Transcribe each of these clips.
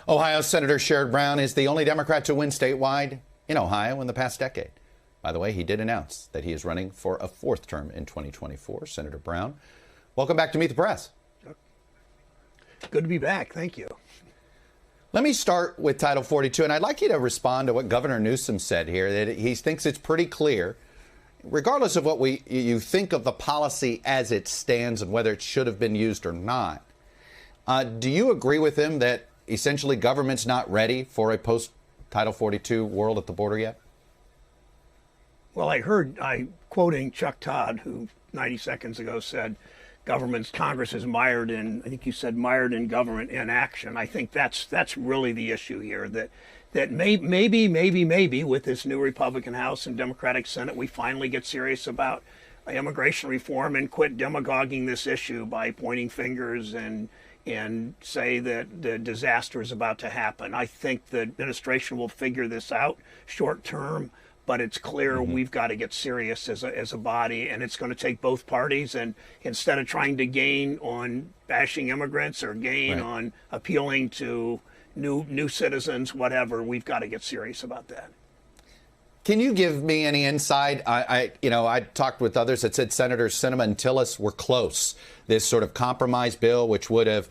Ohio Senator Sherrod Brown is the only Democrat to win statewide in Ohio in the past decade. By the way, he did announce that he is running for a fourth term in 2024. Senator Brown, welcome back to Meet the Press. Good to be back. Thank you. Let me start with Title 42, and I'd like you to respond to what Governor Newsom said here, that he thinks it's pretty clear, regardless of what you think of the policy as it stands and whether it should have been used or not. Do you agree with him that essentially government's not ready for a post-Title 42 world at the border yet? Well, quoting Chuck Todd, who 90 seconds ago said, Congress is mired in, I think you said mired in government inaction. I think that's really the issue here, that maybe with this new Republican House and Democratic Senate, we finally get serious about immigration reform and quit demagoguing this issue by pointing fingers and say that the disaster is about to happen. I think the administration will figure this out short term, but it's clear we've got to get serious as a body, and it's going to take both parties. And instead of trying to gain on bashing immigrants or gain on appealing to new citizens, whatever, we've got to get serious about that. Can you give me any insight? I talked with others that said Senators Sinema and Tillis were close. This sort of compromise bill, which would have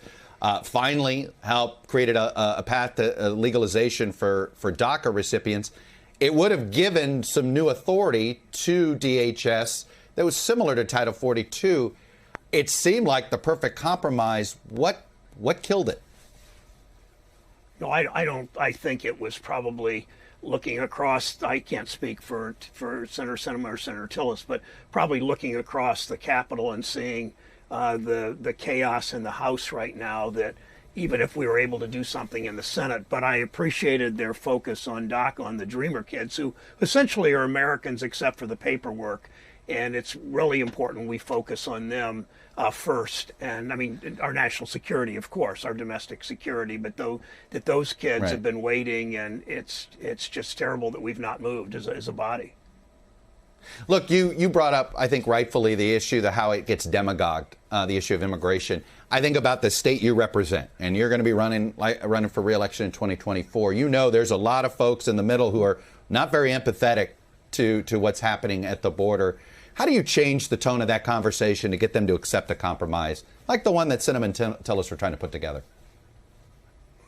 finally helped created a path to legalization for DACA recipients. It would have given some new authority to DHS that was similar to Title 42. It seemed like the perfect compromise. What killed it? No, I don't. I think it was probably looking across. I can't speak for Senator Sinema or Senator Tillis, but probably looking across the Capitol and seeing the chaos in the House right now, that even if we were able to do something in the Senate. But I appreciated their focus on DACA, on the Dreamer kids, who essentially are Americans except for the paperwork. And it's really important we focus on them first. And I mean, our national security, of course, our domestic security, but those kids have been waiting, and it's just terrible that we've not moved as a body. Look, you brought up, I think rightfully, the issue, how it gets demagogued, the issue of immigration. I think about the state you represent, and you're going to be running for re-election in 2024. You know there's a lot of folks in the middle who are not very empathetic to what's happening at the border. How do you change the tone of that conversation to get them to accept a compromise like the one that Sinema and Tillis were trying to put together?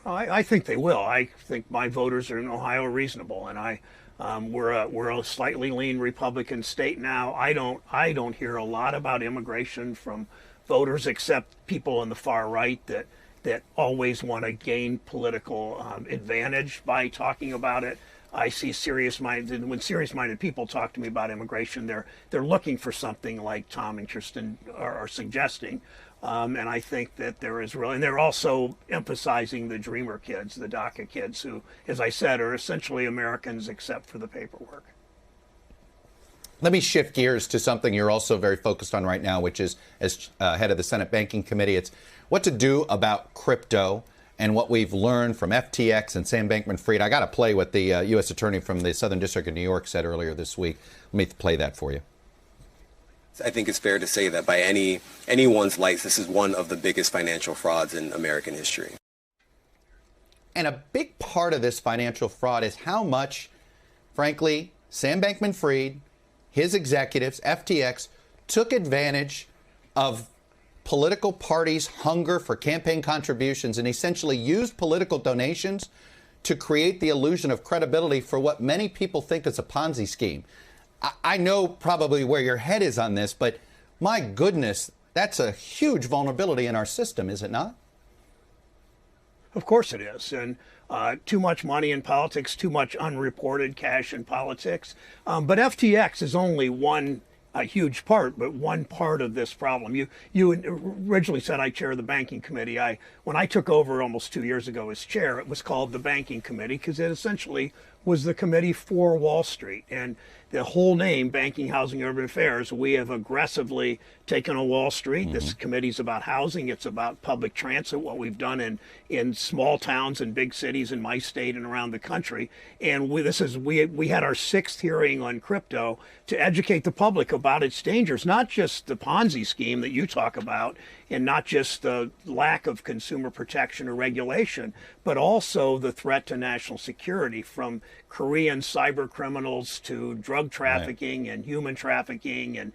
I think they will. I think my voters in Ohio are reasonable, and we're a slightly lean Republican state now. I don't hear a lot about immigration from voters, except people on the far right that always want to gain political advantage by talking about it. I see when serious-minded people talk to me about immigration, they're looking for something like Tom and Kirsten are suggesting. And I think that there is and they're also emphasizing the Dreamer kids, the DACA kids, who, as I said, are essentially Americans except for the paperwork. Let me shift gears to something you're also very focused on right now, which is, as head of the Senate Banking Committee, it's what to do about crypto and what we've learned from FTX and Sam Bankman-Fried. I got to play what the U.S. Attorney from the Southern District of New York said earlier this week. Let me play that for you. I think it's fair to say that by anyone's lights, this is one of the biggest financial frauds in American history. And a big part of this financial fraud is how much, frankly, Sam Bankman-Fried, his executives, FTX, took advantage of political parties' hunger for campaign contributions and essentially used political donations to create the illusion of credibility for what many people think is a Ponzi scheme. I know probably where your head is on this, but my goodness, that's a huge vulnerability in our system, is it not? Of course it is. And too much money in politics, too much unreported cash in politics. But FTX is only a huge part, but one part of this problem. You originally said I chair the Banking Committee. When I took over almost 2 years ago as chair, it was called the Banking Committee because it essentially was the committee for Wall Street. And the whole name, Banking, Housing, Urban Affairs, we have aggressively taken on Wall Street. This committee's about housing. It's about public transit, what we've done in small towns and big cities in my state and around the country. And we had our 6th hearing on crypto to educate the public about about its dangers, not just the Ponzi scheme that you talk about, and not just the lack of consumer protection or regulation, but also the threat to national security, from Korean cyber criminals to drug trafficking and human trafficking and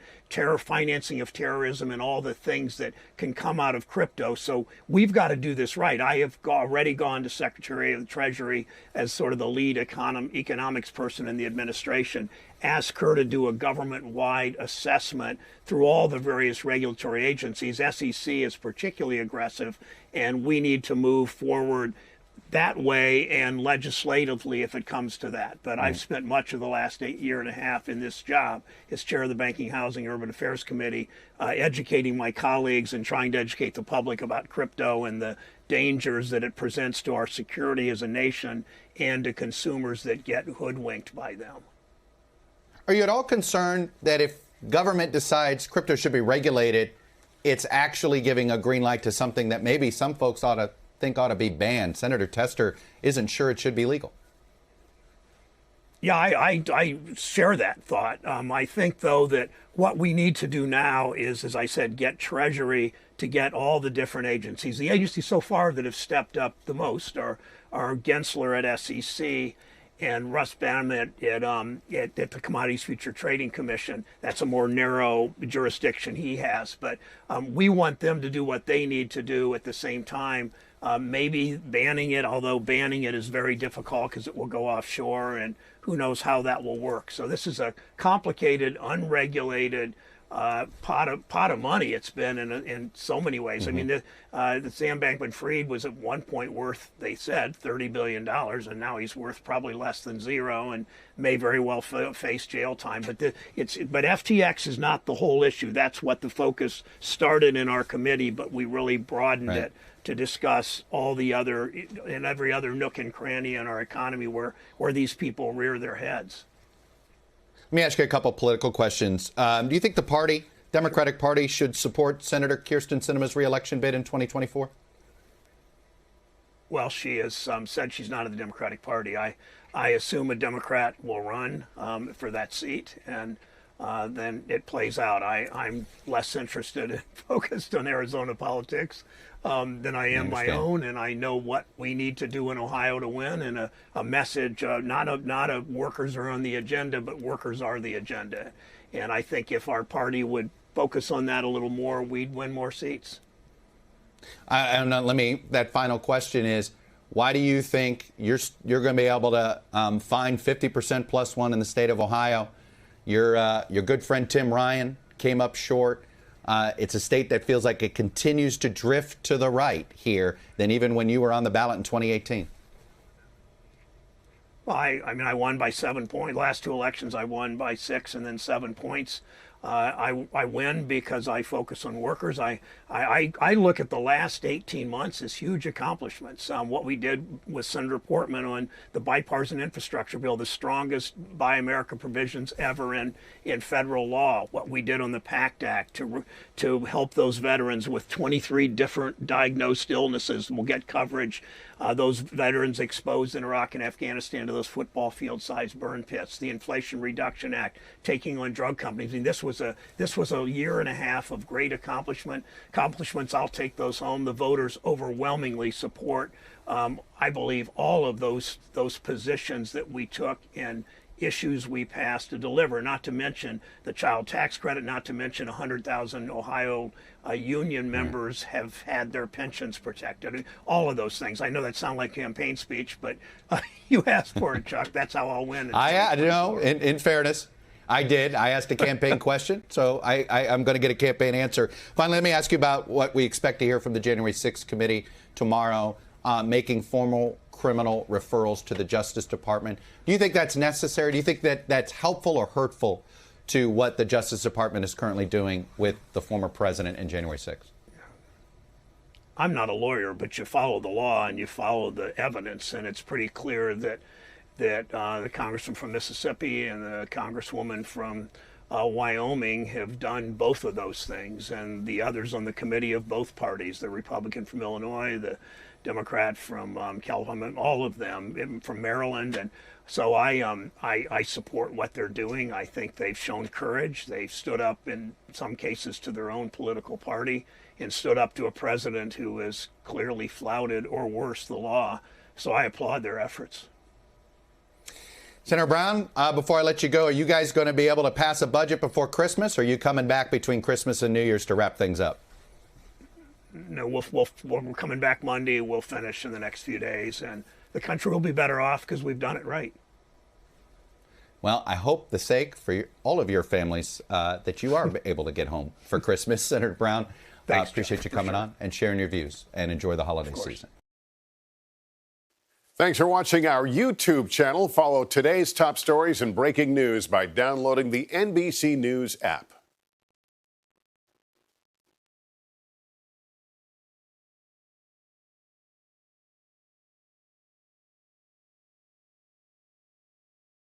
financing of terrorism and all the things that can come out of crypto. So we've got to do this right. I have already gone to Secretary of the Treasury as sort of the lead economics person in the administration, ask her to do a government-wide assessment through all the various regulatory agencies. SEC is particularly aggressive, and we need to move forward that way and legislatively if it comes to that. But I've spent much of the last year and a half in this job as chair of the Banking, Housing, Urban Affairs Committee, educating my colleagues and trying to educate the public about crypto and the dangers that it presents to our security as a nation and to consumers that get hoodwinked by them. Are you at all concerned that if government decides crypto should be regulated, it's actually giving a green light to something that maybe some folks ought to be banned? Senator Tester isn't sure it should be legal. Yeah, I share that thought. I think, though, that what we need to do now is, as I said, get Treasury to get all the different agencies. The agencies so far that have stepped up the most are Gensler at SEC and Russ Baum at the Commodities Future Trading Commission. That's a more narrow jurisdiction he has. But we want them to do what they need to do at the same time. Maybe banning it, although banning it is very difficult because it will go offshore, and who knows how that will work. So this is a complicated, unregulated pot of money. It's been in so many ways. I mean, the Sam Bankman-Fried was at one point worth, they said, $30 billion, and now he's worth probably less than zero and may very well face jail time. But FTX is not the whole issue. That's what the focus started in our committee, but we really broadened it to discuss all the other, in every other nook and cranny in our economy where these people rear their heads. Let me ask you a couple political questions. Do you think the Democratic Party, should support Senator Kyrsten Sinema's reelection bid in 2024? Well, she has said she's not in the Democratic Party. I assume a Democrat will run for that seat, and then it plays out. I'm less interested and focused on Arizona politics than I am my own, and I know what we need to do in Ohio to win, and a message, not a workers are on the agenda, but workers are the agenda. And I think if our party would focus on that a little more, we'd win more seats. That final question is, why do you think you're going to be able to find 50% plus one in the state of Ohio? Your good friend Tim Ryan came up short. It's a state that feels like it continues to drift to the right here than even when you were on the ballot in 2018. Well, I won by 7 points. Last two elections, I won by 6 and then 7 points. I win because I focus on workers. I look at the last 18 months as huge accomplishments. What we did with Senator Portman on the bipartisan infrastructure bill, the strongest Buy America provisions ever in federal law. What we did on the PACT Act to help those veterans with 23 different diagnosed illnesses will get coverage. Those veterans exposed in Iraq and Afghanistan to those football field-sized burn pits. The Inflation Reduction Act, taking on drug companies. I mean, this was a year and a half of great accomplishments. I'll take those home. The voters overwhelmingly support, I believe, all of those positions that we took and issues we passed to deliver, not to mention the child tax credit, not to mention 100,000 Ohio union members have had their pensions protected. All of those things. I know that sound like campaign speech, but you asked for it, Chuck. That's how I'll win. In fairness, I did. I asked a campaign question, so I'm going to get a campaign answer. Finally, let me ask you about what we expect to hear from the January 6th committee tomorrow, making formal criminal referrals to the Justice Department. Do you think that's necessary? Do you think that that's helpful or hurtful to what the Justice Department is currently doing with the former president and January 6th? I'm not a lawyer, but you follow the law and you follow the evidence, and it's pretty clear that the congressman from Mississippi and the congresswoman from Wyoming have done both of those things, and the others on the committee of both parties, the Republican from Illinois, the Democrat from California, all of them from Maryland. And so I support what they're doing. I think they've shown courage. They've stood up in some cases to their own political party and stood up to a president who has clearly flouted or worse the law. So I applaud their efforts. Senator Brown, before I let you go, are you guys going to be able to pass a budget before Christmas, or are you coming back between Christmas and New Year's to wrap things up? No, we're coming back Monday. We'll finish in the next few days, and the country will be better off because we've done it right. Well, I hope the sake for all of your families that you are able to get home for Christmas. Senator Brown, Thanks, appreciate you coming on and sharing your views, and enjoy the holiday season. Thanks for watching our YouTube channel. Follow today's top stories and breaking news by downloading the NBC News app.